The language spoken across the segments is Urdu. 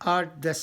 8-10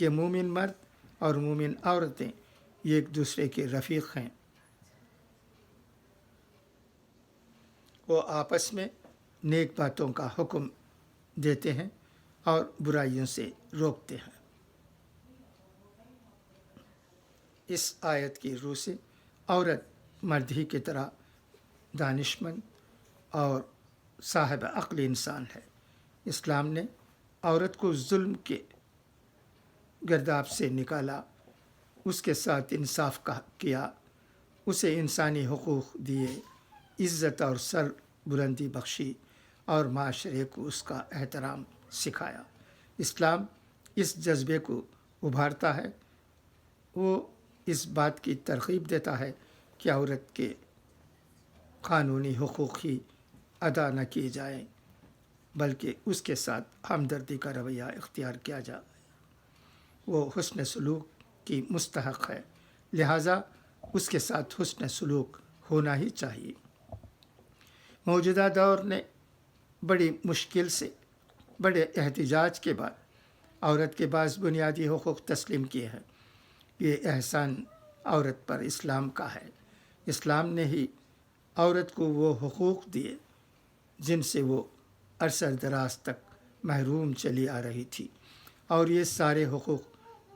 کہ مومن مرد اور مومن عورتیں ایک دوسرے کے رفیق ہیں، وہ آپس میں نیک باتوں کا حکم دیتے ہیں اور برائیوں سے روکتے ہیں۔ اس آیت کی روح سے عورت مرد ہی کی طرح دانشمند اور صاحب عقل انسان ہے۔ اسلام نے عورت کو ظلم کے گرداب سے نکالا، اس کے ساتھ انصاف کیا، اسے انسانی حقوق دیے، عزت اور سر بلندی بخشی اور معاشرے کو اس کا احترام سکھایا۔ اسلام اس جذبے کو ابھارتا ہے، وہ اس بات کی ترغیب دیتا ہے کہ عورت کے قانونی حقوق ہی ادا نہ کیے جائیں بلکہ اس کے ساتھ ہمدردی کا رویہ اختیار کیا جائے۔ وہ حسن سلوک کی مستحق ہے، لہٰذا اس کے ساتھ حسن سلوک ہونا ہی چاہیے۔ موجودہ دور نے بڑی مشکل سے بڑے احتجاج کے بعد عورت کے بعض بنیادی حقوق تسلیم کیے ہیں۔ یہ احسان عورت پر اسلام کا ہے۔ اسلام نے ہی عورت کو وہ حقوق دیے جن سے وہ عرصہ دراز تک محروم چلی آ رہی تھی، اور یہ سارے حقوق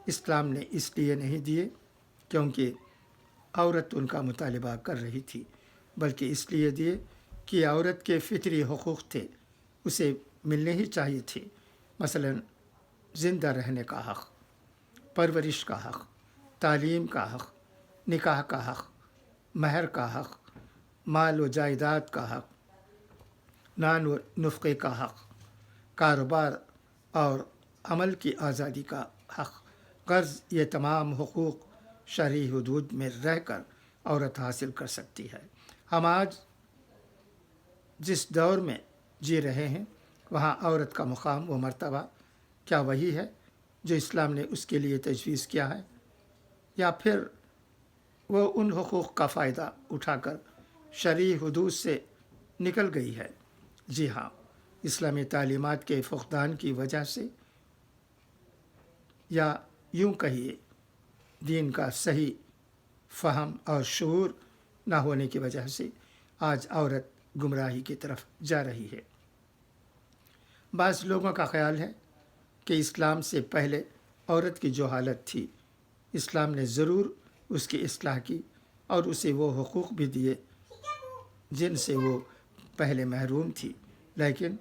اسلام نے اس لیے نہیں دیے کیونکہ عورت ان کا مطالبہ کر رہی تھی، بلکہ اس لیے دیے کہ عورت کے فطری حقوق تھے، اسے ملنے ہی چاہیے تھے۔ مثلا زندہ رہنے کا حق، پرورش کا حق، تعلیم کا حق، نکاح کا حق، مہر کا حق، مال و جائیداد کا حق، نان و نفقے کا حق، کاروبار اور عمل کی آزادی کا حق، قرض، یہ تمام حقوق شرعی حدود میں رہ کر عورت حاصل کر سکتی ہے۔ ہم آج جس دور میں جی رہے ہیں وہاں عورت کا مقام و مرتبہ کیا وہی ہے جو اسلام نے اس کے لیے تجویز کیا ہے، یا پھر وہ ان حقوق کا فائدہ اٹھا کر شرعی حدود سے نکل گئی ہے؟ جی ہاں، اسلامی تعلیمات کے فقدان کی وجہ سے، یا یوں کہیے دین کا صحیح فہم اور شعور نہ ہونے کی وجہ سے آج عورت گمراہی کی طرف جا رہی ہے۔ بعض لوگوں کا خیال ہے کہ اسلام سے پہلے عورت کی جو حالت تھی، اسلام نے ضرور اس کی اصلاح کی اور اسے وہ حقوق بھی دیے جن سے وہ پہلے محروم تھی، لیکن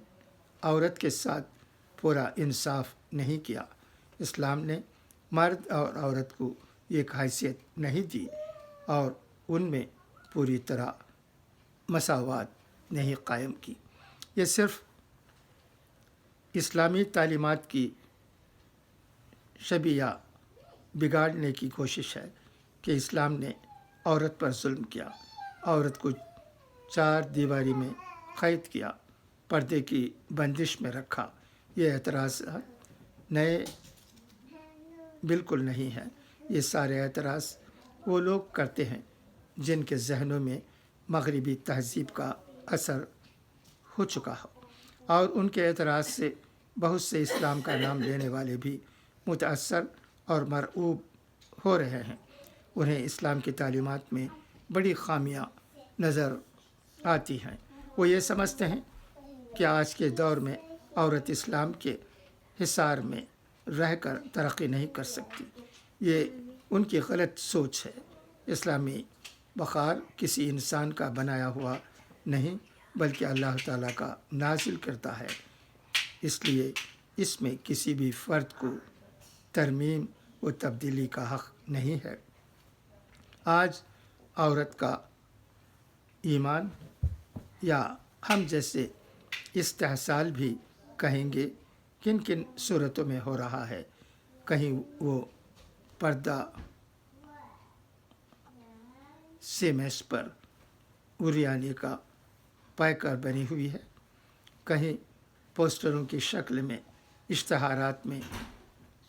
عورت کے ساتھ پورا انصاف نہیں کیا۔ اسلام نے مرد اور عورت کو ایک حیثیت نہیں دی اور ان میں پوری طرح مساوات نہیں قائم کی۔ یہ صرف اسلامی تعلیمات کی شبیہ بگاڑنے کی کوشش ہے کہ اسلام نے عورت پر ظلم کیا، عورت کو چار دیواری میں قید کیا، پردے کی بندش میں رکھا۔ یہ اعتراضات نئے بالکل نہیں ہیں۔ یہ سارے اعتراض وہ لوگ کرتے ہیں جن کے ذہنوں میں مغربی تہذیب کا اثر ہو چکا ہو، اور ان کے اعتراض سے بہت سے اسلام کا نام لینے والے بھی متاثر اور مرعوب ہو رہے ہیں۔ انہیں اسلام کی تعلیمات میں بڑی خامیاں نظر آتی ہیں۔ وہ یہ سمجھتے ہیں کہ آج کے دور میں عورت اسلام کے حصار میں رہ کر ترقی نہیں کر سکتی۔ یہ ان کی غلط سوچ ہے۔ اسلامی وقار کسی انسان کا بنایا ہوا نہیں بلکہ اللہ تعالیٰ کا نازل کرتا ہے، اس لیے اس میں کسی بھی فرد کو ترمیم و تبدیلی کا حق نہیں ہے۔ آج عورت کا ایمان، یا ہم جیسے استحصال بھی کہیں گے، کن کن صورتوں میں ہو رہا ہے۔ کہیں وہ پردہ سیمس پر عریانی کا پیکر بنی ہوئی ہے، کہیں پوسٹروں کی شکل میں اشتہارات میں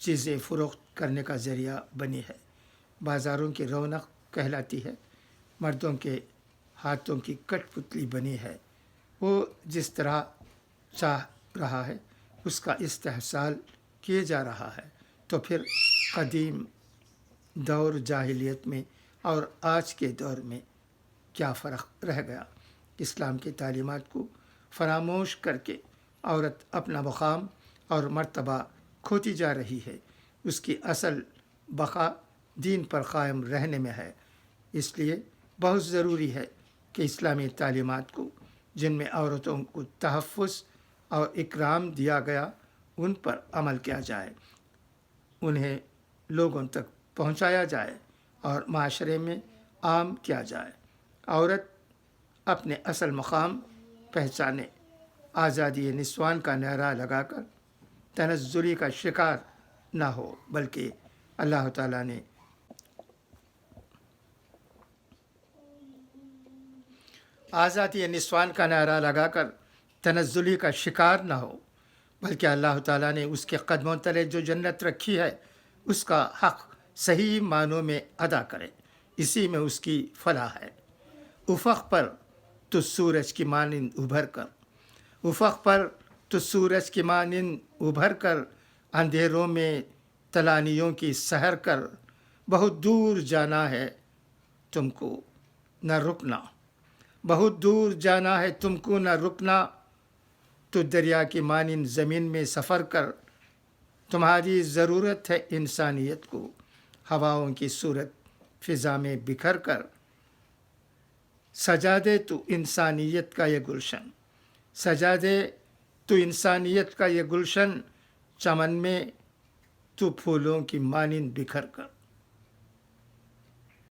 چیزیں فروخت کرنے کا ذریعہ بنی ہے، بازاروں کی رونق کہلاتی ہے، مردوں کے ہاتھوں کی کٹ پتلی بنی ہے۔ وہ جس طرح چاہ رہا ہے اس کا استحصال کیے جا رہا ہے۔ تو پھر قدیم دور جاہلیت میں اور آج کے دور میں کیا فرق رہ گیا؟ اسلام کی تعلیمات کو فراموش کر کے عورت اپنا مقام اور مرتبہ کھوتی جا رہی ہے۔ اس کی اصل بقا دین پر قائم رہنے میں ہے۔ اس لیے بہت ضروری ہے کہ اسلامی تعلیمات کو جن میں عورتوں کو تحفظ اور اکرام دیا گیا ان پر عمل کیا جائے، انہیں لوگوں تک پہنچایا جائے اور معاشرے میں عام کیا جائے۔ عورت اپنے اصل مقام پہچانے، آزادی نسوان کا نعرہ لگا کر تنزلی کا شکار نہ ہو، بلکہ اللہ تعالیٰ نے آزادی نسوان کا نعرہ لگا کر تنزلی کا شکار نہ ہو، بلکہ اللہ تعالیٰ نے اس کے قدموں تلے جو جنت رکھی ہے اس کا حق صحیح معنوں میں ادا کرے، اسی میں اس کی فلاح ہے۔ افق پر تو سورج کی مانند ابھر کر، افق پر تو سورج کی مانند ابھر کر، اندھیروں میں تلانیوں کی سحر کر، بہت دور جانا ہے تم کو نہ رکنا، بہت دور جانا ہے تم کو نہ رکنا، تو دریا کی مانند زمین میں سفر کر، تمہاری ضرورت ہے انسانیت کو ہواؤں کی صورت فضا میں بکھر کر، سجا دے تو انسانیت کا یہ گلشن، سجا دے تو انسانیت کا یہ گلشن، چمن میں تو پھولوں کی مانند بکھر کر۔